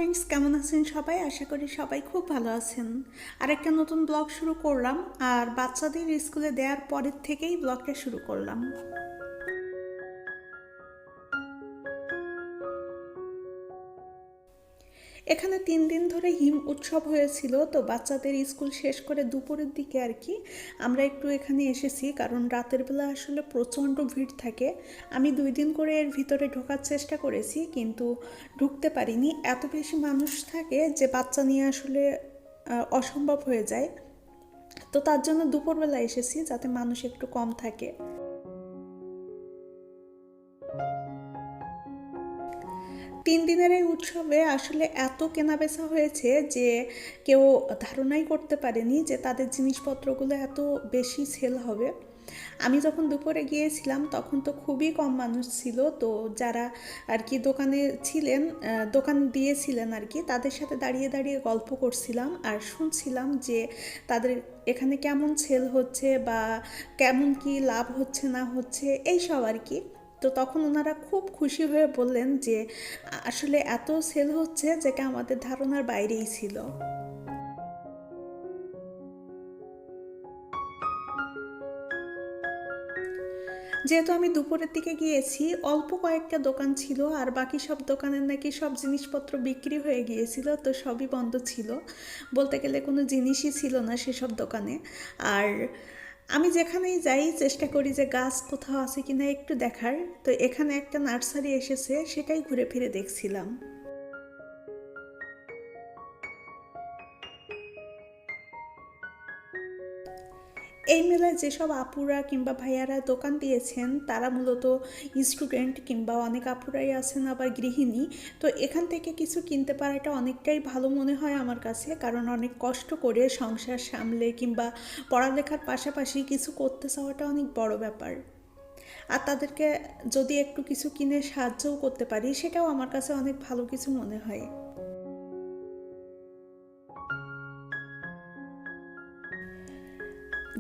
Friends, কেমন আছেন সবাই? আশা করি সবাই খুব ভালো আছেন। আরেকটা নতুন ব্লগ শুরু করলাম, আর বাচ্চাদের স্কুলে দেওয়ার পরের থেকেই ব্লগটা শুরু করলাম। এখানে 3 দিন ধরে হিম উৎসব হয়েছিল, তো বাচ্চাদের স্কুল শেষ করে দুপুরের দিকে আর কি আমরা একটু এখানে এসেছি, কারণ রাতের বেলা আসলে প্রচণ্ড ভিড় থাকে। আমি 2 দিন করে এর ভিতরে ঢোকার চেষ্টা করেছি, কিন্তু ঢুকতে পারিনি। এত বেশি মানুষ থাকে যে বাচ্চা নিয়ে আসলে অসম্ভব হয়ে যায়। তো তার জন্য দুপুরবেলা এসেছি, যাতে মানুষ একটু কম থাকে। 3 দিনের এই উৎসবে আসলে এত কেনাবেচা হয়েছে যে কেউ ধারণাই করতে পারেনি যে তাদের জিনিসপত্রগুলো এত বেশি সেল হবে। আমি যখন দুপুরে গিয়েছিলাম তখন তো খুবই কম মানুষ ছিল, তো যারা আর কি দোকানে ছিলেন, দোকান দিয়েছিলেন আর কি, তাদের সাথে দাঁড়িয়ে দাঁড়িয়ে গল্প করছিলাম আর শুনছিলাম যে তাদের এখানে কেমন সেল হচ্ছে বা কেমন কি লাভ হচ্ছে না হচ্ছে এইসব আর কি। তো তখন ওনারা খুব খুশি হয়ে বললেন যে আসলে এত সেল হচ্ছে যেটা আমাদের ধারণার বাইরেই ছিল। যেহেতু আমি দুপুরের দিকে গিয়েছি, অল্প কয়েকটা দোকান ছিল, আর বাকি সব দোকানের নাকি সব জিনিসপত্র বিক্রি হয়ে গিয়েছিল, তো সবই বন্ধ ছিল। বলতে গেলে কোনো জিনিসই ছিল না সেসব দোকানে। আর আমি যেখানেই যাই চেষ্টা করি যে গাছ কোথাও আছে কিনা একটু দেখার। তো এখানে একটা নার্সারি এসেছে, সেটাই ঘুরে ফিরে দেখছিলাম। এই মেলায় যেসব আপুরা কিংবা ভাইয়ারা দোকান দিয়েছেন তারা মূলত স্টুডেন্ট, কিংবা অনেক আপুরাই আছেন আবার গৃহিণী। তো এখান থেকে কিছু কিনতে পারাটা অনেকটাই ভালো মনে হয় আমার কাছে, কারণ অনেক কষ্ট করে সংসার সামলে কিংবা পড়ালেখার পাশাপাশি কিছু করতে চাওয়াটা অনেক বড় ব্যাপার। আর তাদেরকে যদি একটু কিছু কিনে সাহায্যও করতে পারি, সেটাও আমার কাছে অনেক ভালো কিছু মনে হয়।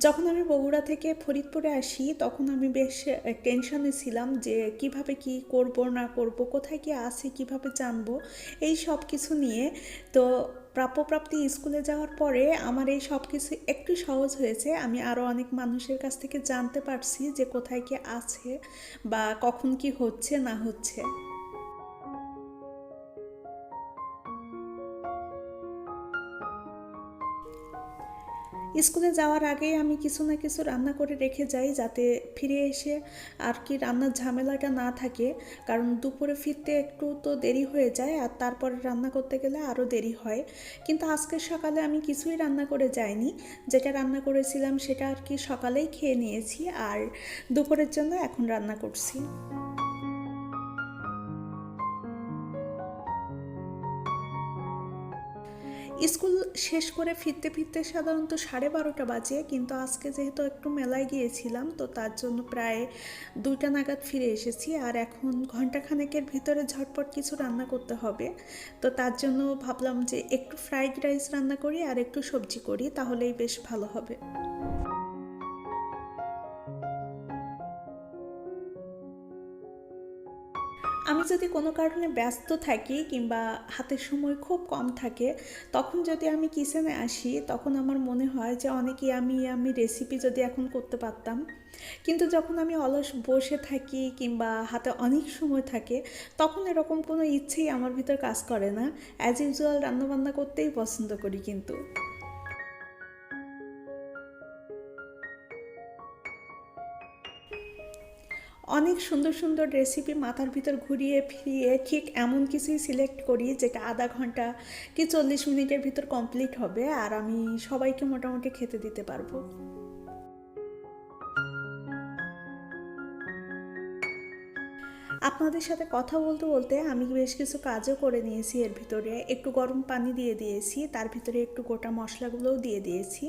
যখন আমি বগুড়া থেকে ফরিদপুরে আসি তখন আমি বেশ টেনশনে ছিলাম যে কিভাবে কি করব না করব, কোথায় কি আছে, কিভাবে জানবো, এই সব কিছু নিয়ে। তো প্রাপ্যপ্রাপ্তি স্কুলে যাওয়ার পরে আমার এই সব কিছু একটু সহজ হয়েছে। আমি আরও অনেক মানুষের কাছ থেকে জানতে পারছি যে কোথায় কি আছে বা কখন কি হচ্ছে না হচ্ছে। স্কুলে যাওয়ার আগেই আমি কিছু না কিছু রান্না করে রেখে যাই, যাতে ফিরে এসে আর কি রান্নার ঝামেলাটা না থাকে। কারণ দুপুরে ফিরতে একটু তো দেরি হয়ে যায়, আর তারপরে রান্না করতে গেলে আরও দেরি হয়। কিন্তু আজকের সকালে আমি কিছুই রান্না করে যাইনি। যেটা রান্না করেছিলাম সেটা আর কি সকালেই খেয়ে নিয়েছি, আর দুপুরের জন্য এখন রান্না করছি। স্কুল শেষ করে ফিরতে ফিরতে সাধারণত 12:30 বাজে, কিন্তু আজকে যেহেতু একটু মেলায় গিয়েছিলাম, তো তার জন্য প্রায় 2টা নাগাদ ফিরে এসেছি। আর এখন ঘন্টাখানেকের ভিতরে ঝটপট কিছু রান্না করতে হবে। তো তার জন্য ভাবলাম যে একটু ফ্রাইড রাইস রান্না করি আর একটু সবজি করি, তাহলেই বেশ ভালো হবে। আমি যদি কোনো কারণে ব্যস্ত থাকি কিংবা হাতের সময় খুব কম থাকে, তখন যদি আমি কিচেনে আসি তখন আমার মনে হয় যে অনেক ইয়ামি ইয়ামি রেসিপি যদি এখন করতে পারতাম। কিন্তু যখন আমি অলস বসে থাকি কিংবা হাতে অনেক সময় থাকে, তখন এরকম কোনো ইচ্ছেই আমার ভিতর কাজ করে না। অ্যাজ ইউজুয়াল রান্নাবান্না করতেই পছন্দ করি। কিন্তু অনেক সুন্দর সুন্দর রেসিপি মাথার ভিতর ঘুরিয়ে ফিরিয়ে ঠিক এমন কিছুই সিলেক্ট করি যেটা আধা ঘন্টা কি 40 মিনিটের ভিতর কমপ্লিট হবে, আর আমি সবাইকে মোটামুটি খেতে দিতে পারবো। আপনাদের সাথে কথা বলতে বলতে আমি বেশ কিছু কাজও করে নিয়েছি। এর ভিতরে একটু গরম পানি দিয়ে দিয়েছি, তার ভিতরে একটু গোটা মশলাগুলোও দিয়ে দিয়েছি।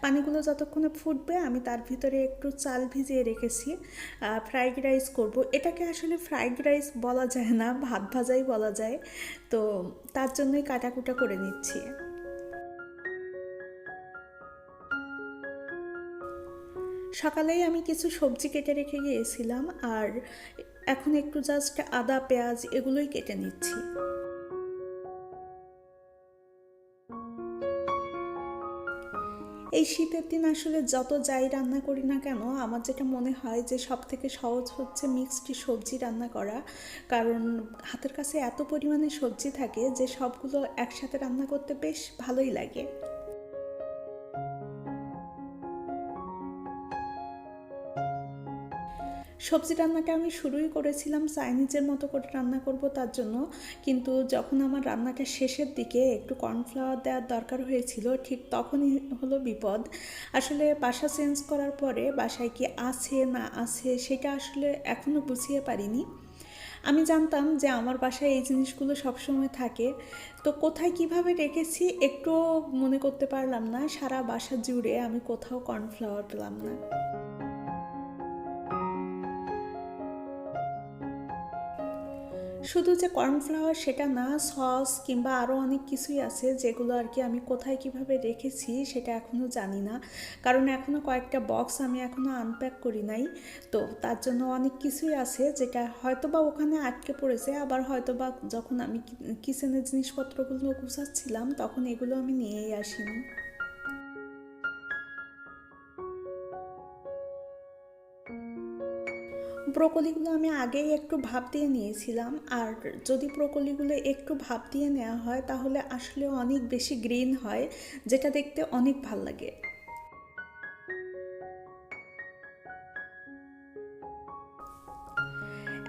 পানিগুলো যতক্ষণে ফুটবে আমি তার ভিতরে একটু চাল ভিজিয়ে রেখেছি। ফ্রাইড রাইস করব। এটাকে আসলে ফ্রাইড রাইস বলা যায় না, ভাত ভাজাই বলা যায়। তো তার জন্যই কাটাকুটা করে নিচ্ছি। সকালেই আমি কিছু সবজি কেটে রেখে গিয়েছিলাম, আর এখন একটু জাস্ট আদা পেঁয়াজ এগুলোই কেটে নিচ্ছি। এই শীতের দিন আসলে যত যাই রান্না করি না কেন, আমার যেটা মনে হয় যে সবথেকে সহজ হচ্ছে মিক্সড সবজি রান্না করা। কারণ হাতের কাছে এত পরিমাণে সবজি থাকে যে সবগুলো একসাথে রান্না করতে বেশ ভালোই লাগে। সবজি রান্নাটা আমি শুরুই করেছিলাম চাইনিজের মতো করে রান্না করব তার জন্য, কিন্তু যখন আমার রান্নাটা শেষের দিকে একটু কর্নফ্লাওয়ার দেওয়ার দরকার হয়েছিল, ঠিক তখনই হলো বিপদ। আসলে বাসা চেঞ্জ করার পরে বাসায় কি আছে না আছে সেটা আসলে এখনও বুঝিয়ে পারিনি। আমি জানতাম যে আমার বাসায় এই জিনিসগুলো সবসময় থাকে, তো কোথায় কিভাবে রেখেছি একটুও মনে করতে পারলাম না। সারা বাসা জুড়ে আমি কোথাও কর্নফ্লাওয়ার পেলাম না। শুধু যে কর্নফ্লাওয়ার সেটা না, সস কিংবা আরও অনেক কিছুই আছে যেগুলো আর কি আমি কোথায় কিভাবে রেখেছি সেটা এখনও জানি না। কারণ এখনও কয়েকটা বক্স আমি এখনও আনপ্যাক করি নাই। তো তার জন্য অনেক কিছুই আছে যেটা হয়তোবা ওখানে আটকে পড়েছে, আবার হয়তোবা যখন আমি কিচেনের জিনিসপত্রগুলো গুছাচ্ছিলাম তখন এগুলো আমি নিয়েই আসিনি। ব্রোকলিগুলো আমি আগেই একটু ভাপ দিয়ে নিয়েছিলাম, আর যদি ব্রোকলিগুলো একটু ভাপ দিয়ে নেওয়া হয় তাহলে আসলে অনেক বেশি গ্রিন হয়, যেটা দেখতে অনেক ভাল লাগে।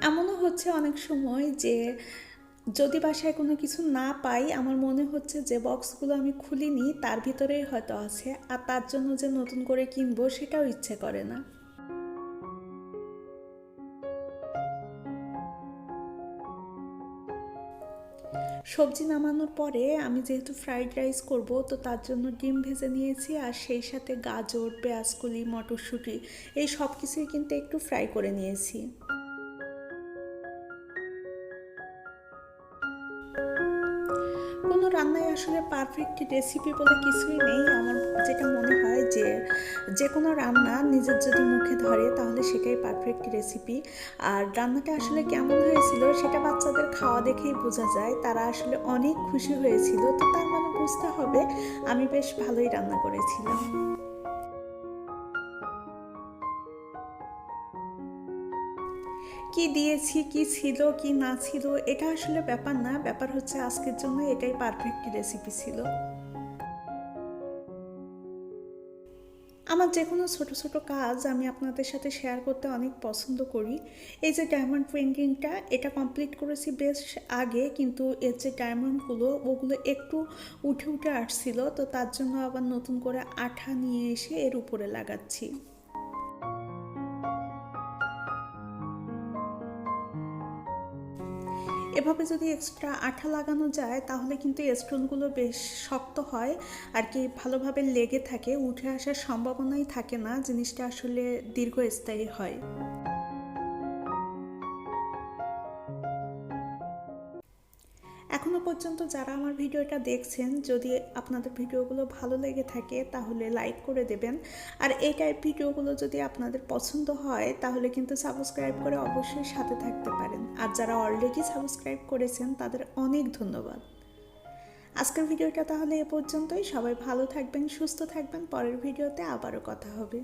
এমনও হচ্ছে অনেক সময় যে যদি বাসায় কোনো কিছু না পাই, আমার মনে হচ্ছে যে বক্সগুলো আমি খুলিনি তার ভিতরেই হয়তো আছে, আর তার জন্য যে নতুন করে কিনবো সেটাও ইচ্ছে করে না। সবজি নামানোর পরে আমি যেহেতু ফ্রাইড রাইস করব, তো তার জন্য ডিম ভেজে নিয়েছি, আর সেই সাথে গাজর, পেঁয়াজকলি, মটরশুঁটি এই সব কিছুই কিন্তু একটু ফ্রাই করে নিয়েছি। কোনো রান্নায় আসলে পারফেক্ট রেসিপি বলে কিছুই নেই। আমার যেটা মনে হয় যে যে কোনো রান্না নিজের যদি মুখে ধরে তাহলে সেটাই পারফেক্ট রেসিপি। আর রান্নাটা আসলে কেমন হয়েছিল সেটা বাচ্চাদের খাওয়া দেখেই বোঝা যায়, তারা আসলে অনেক খুশি হয়েছিল, তো তার মানে বুঝতে হবে আমি বেশ ভালোই রান্না করেছিলাম। কি দিয়েছি, কি ছিল, কি না ছিল এটা আসলে ব্যাপার না, ব্যাপার হচ্ছে আজকের জন্য এটাই পারফেক্ট রেসিপি ছিল। আমার যে কোনো ছোটো ছোটো কাজ আমি আপনাদের সাথে শেয়ার করতে অনেক পছন্দ করি। এই যে ডায়মন্ড পেন্টিংটা, এটা কমপ্লিট করেছি বেশ আগে, কিন্তু এর যে ডায়মন্ডগুলো ওগুলো একটু উঠে উঠে আসছিল, তো তার জন্য আবার নতুন করে আঠা নিয়ে এসে এর উপরে লাগাচ্ছি। এভাবে যদি এক্সট্রা আঠা লাগানো যায় তাহলে কিন্তু স্টোনগুলো বেশ শক্ত হয় আর কি, ভালোভাবে লেগে থাকে, উঠে আসার সম্ভাবনাই থাকে না, জিনিসটা আসলে দীর্ঘস্থায়ী হয়। এখনও পর্যন্ত যারা আমার ভিডিওটা দেখছেন, যদি আপনাদের ভিডিওগুলো ভালো লেগে থাকে তাহলে লাইক করে দেবেন। আর এই টাইপ ভিডিওগুলো যদি আপনাদের পছন্দ হয় তাহলে কিন্তু সাবস্ক্রাইব করে অবশ্যই সাথে থাকতে পারেন। আর যারা অলরেডি সাবস্ক্রাইব করেছেন তাদের অনেক ধন্যবাদ। আজকের ভিডিওটা তাহলে এ পর্যন্তই। সবাই ভালো থাকবেন, সুস্থ থাকবেন। পরের ভিডিওতে আবারও কথা হবে।